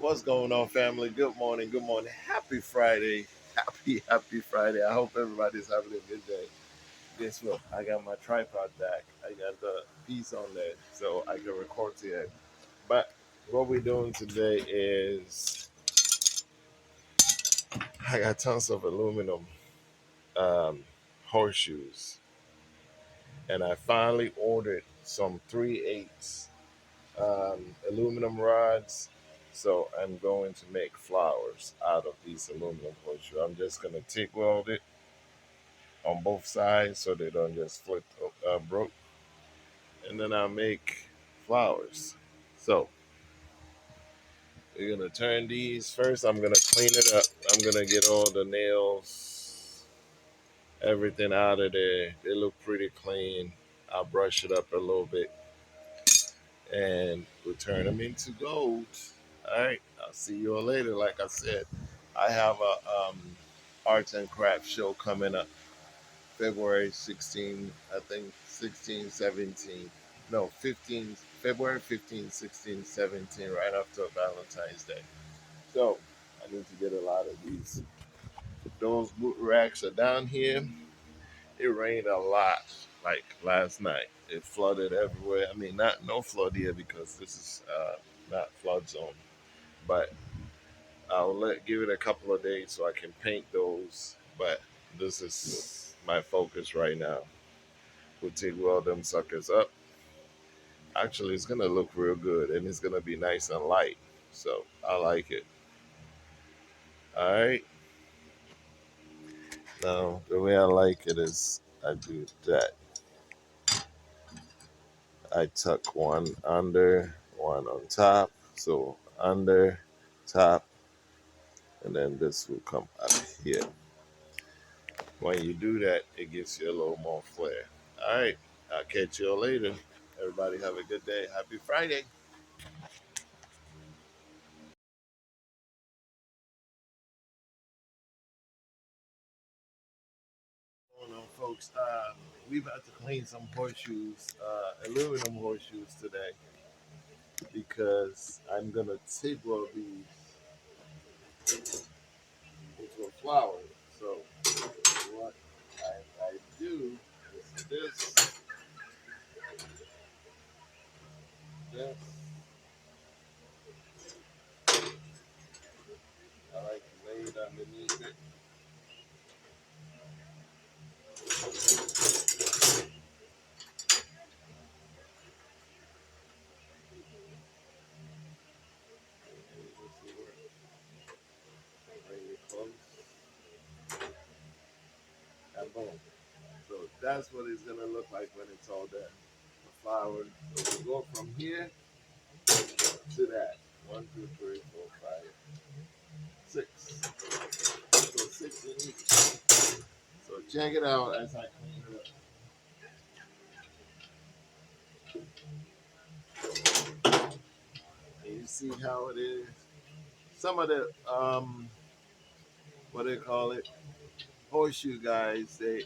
What's going on, family? Good morning. Good morning. Happy Friday. Happy Friday. I hope everybody's having a good day. Guess what? I got my tripod back. I got the piece on there so I can record to it. But what we're doing today is I got tons of aluminum um, horseshoes, and I finally ordered some 3/8 aluminum rods. So I'm going to make flowers out of these aluminum horseshoe. I'm just going to TIG weld it on both sides so they don't just flip broke, and then I'll make flowers. So we're gonna turn these first. I'm gonna clean it up. I'm gonna get all the nails, everything out of there. They look pretty clean. I'll brush it up a little bit, and we'll turn them into gold. All right. I'll see you all later. Like I said, I have a arts and crafts show coming up February 16, I think 16, 17. No, 15, February 15, 16, 17, right after Valentine's Day. So I need to get a lot of these. Those boot racks are down here. It rained a lot, like last night. It flooded everywhere. I mean, not no flood here because this is not flood zone, but give it a couple of days so I can paint those. But this is my focus right now. We'll take well them suckers up. Actually, it's gonna look real good and it's gonna be nice and light. So I like it. All right. Now the way I like it is I do that. I tuck one under, one on top. So under, top, and then this will come up here. When you do that, it gives you a little more flair. All right. I'll catch you all later. Everybody have a good day. Happy Friday. What's going on, folks? We about to clean some horseshoes, aluminum horseshoes today, because I'm gonna TIG weld these into a flower. So what I do is this. I like to lay it underneath it. And you can see where bring it close, and boom. So that's what it's gonna look like when it's all done. The flower. So we go from here to that. 1, 2, 3, 4, 5, 6. So 6 in each. So check it out as I clean it up. And you see how it is. Some of the what they call it, horseshoe guys, they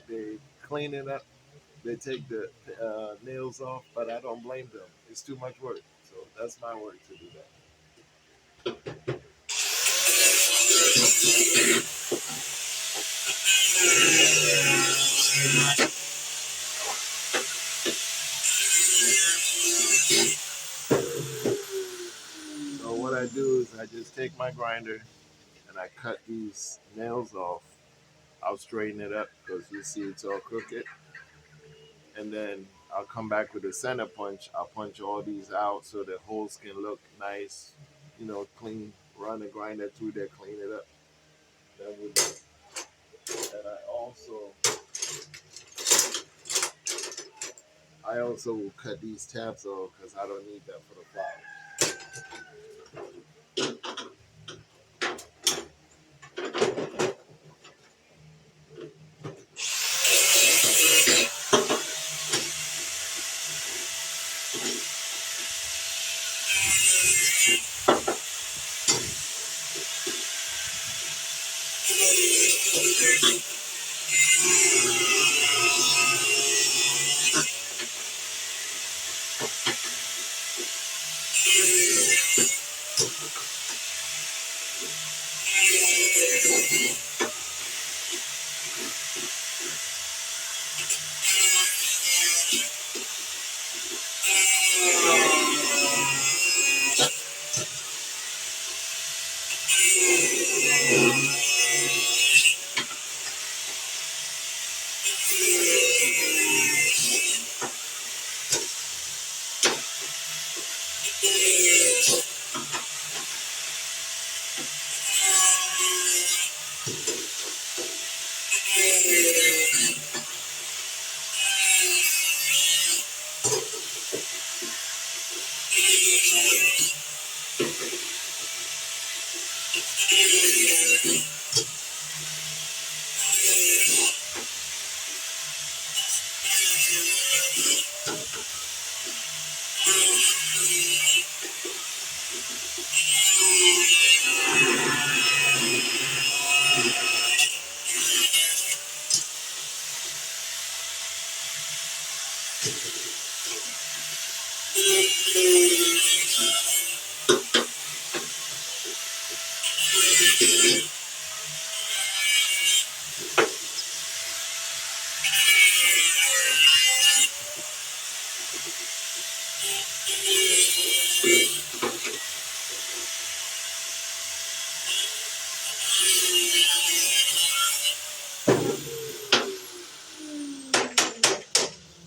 clean it up. They take the nails off, but I don't blame them. It's too much work. So that's my work to do that. So what I do is I just take my grinder and I cut these nails off. I'll straighten it up because you see it's all crooked. And then I'll come back with a center punch. I'll punch all these out so the holes can look nice, clean. Run the grinder through there, clean it up. Then we do. And I also will cut these tabs off because I don't need that for the flowers.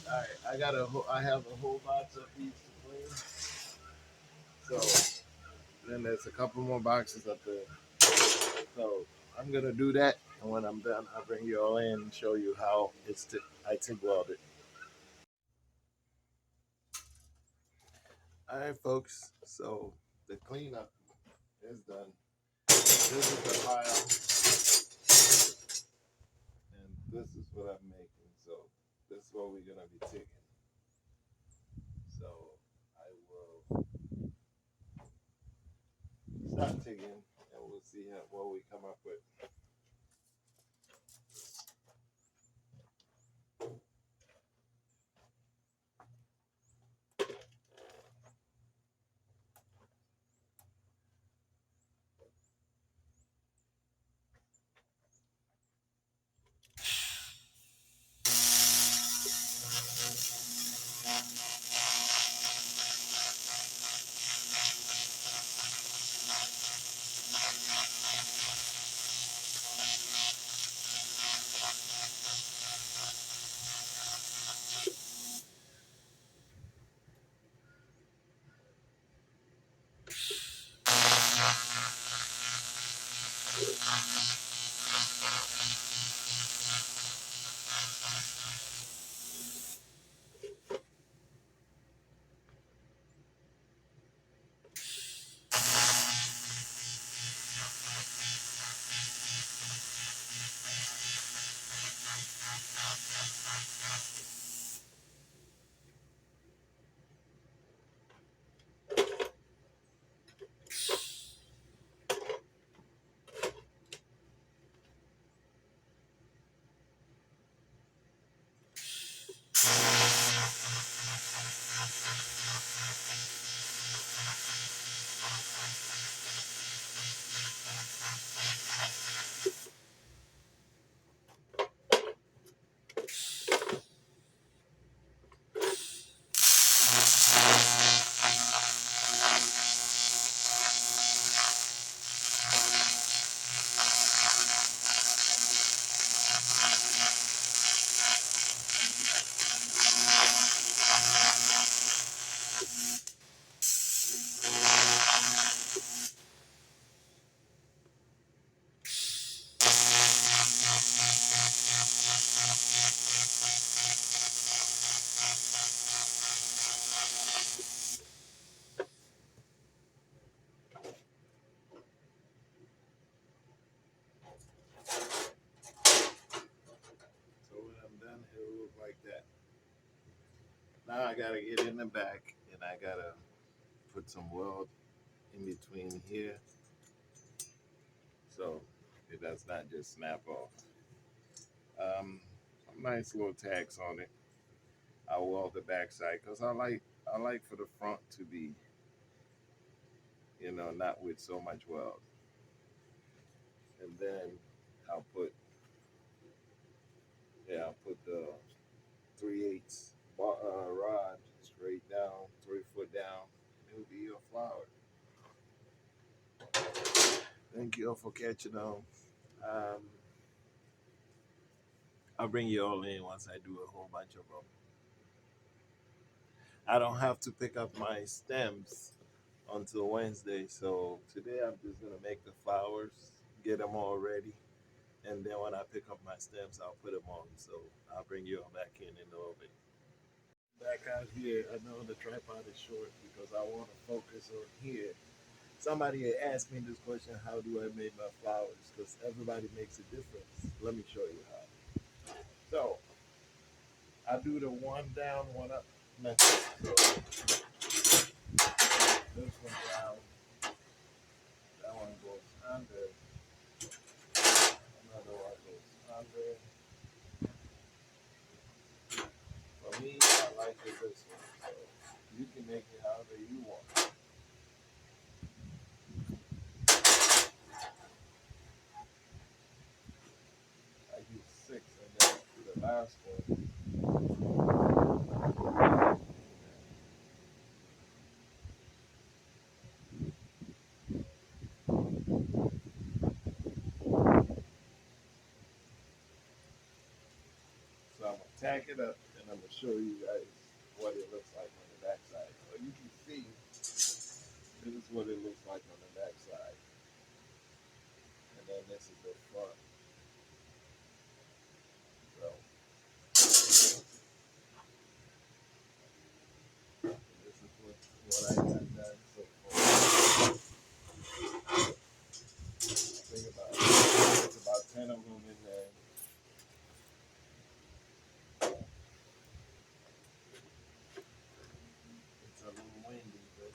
All right, I have a whole box of these to clean. So then there's a couple more boxes up there. So I'm gonna do that, and when I'm done, I'll bring you all in and show you how I TIG welded. All right, folks. So the cleanup is done. This is the pile, and this is what I'm making. So this is what we're gonna be taking. So I will start taking, and we'll see what we come up with. So when I'm done, it'll look like that. Now I gotta get in the back, and I gotta put some weld in between here, so it does not just snap off. Some nice little tags on it. I weld the back side because I like for the front to be, not with so much weld. And then I'll put I'll put the 3/8 rod straight down, 3 foot down. It'll be your flower. Thank you all for catching on. Um, I'll bring you all in once I do a whole bunch of them. I don't have to pick up my stems until Wednesday, so today I'm just gonna make the flowers, get them all ready, and then when I pick up my stems, I'll put them on. So I'll bring you all back in a little bit. Back out here, I know the tripod is short because I want to focus on here. Somebody had asked me this question: how do I make my flowers? Because everybody makes a difference. Let me show you how. So I do the one down, one up method. So this one down, that one goes under, another one goes under. For me, I like it this way. So you can make it however you want. I use 6, and then the last one. tack it up, and I'm gonna show you guys what it looks like on the backside. So you can see this is what it looks like on the backside, and then this is the front. So this is what I got done so far. Think about it. There's about 10 of them in there. It's a little windy, but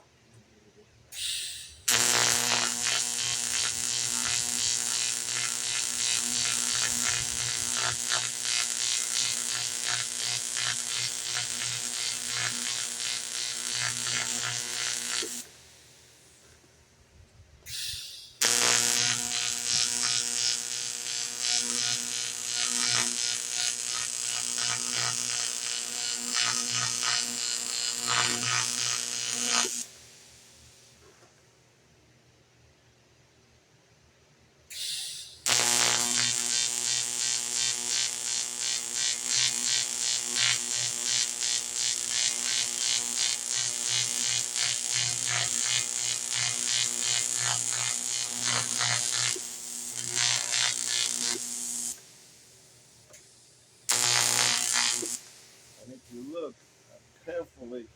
and if you look, I'm carefully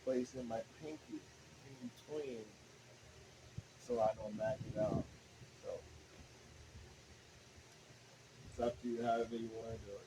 placing my pinky in between so I don't knock it out. So it's up to you however you want to do it.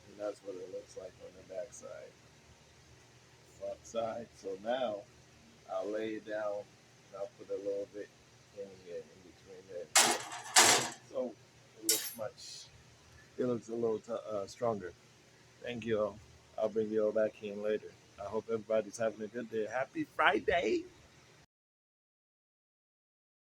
And that's what it looks like on the back side, front side. So now I'll lay it down and I'll put a little bit in here in between there. So it looks a little stronger. Thank you all. I'll bring you all back in later. I hope everybody's having a good day. Happy Friday.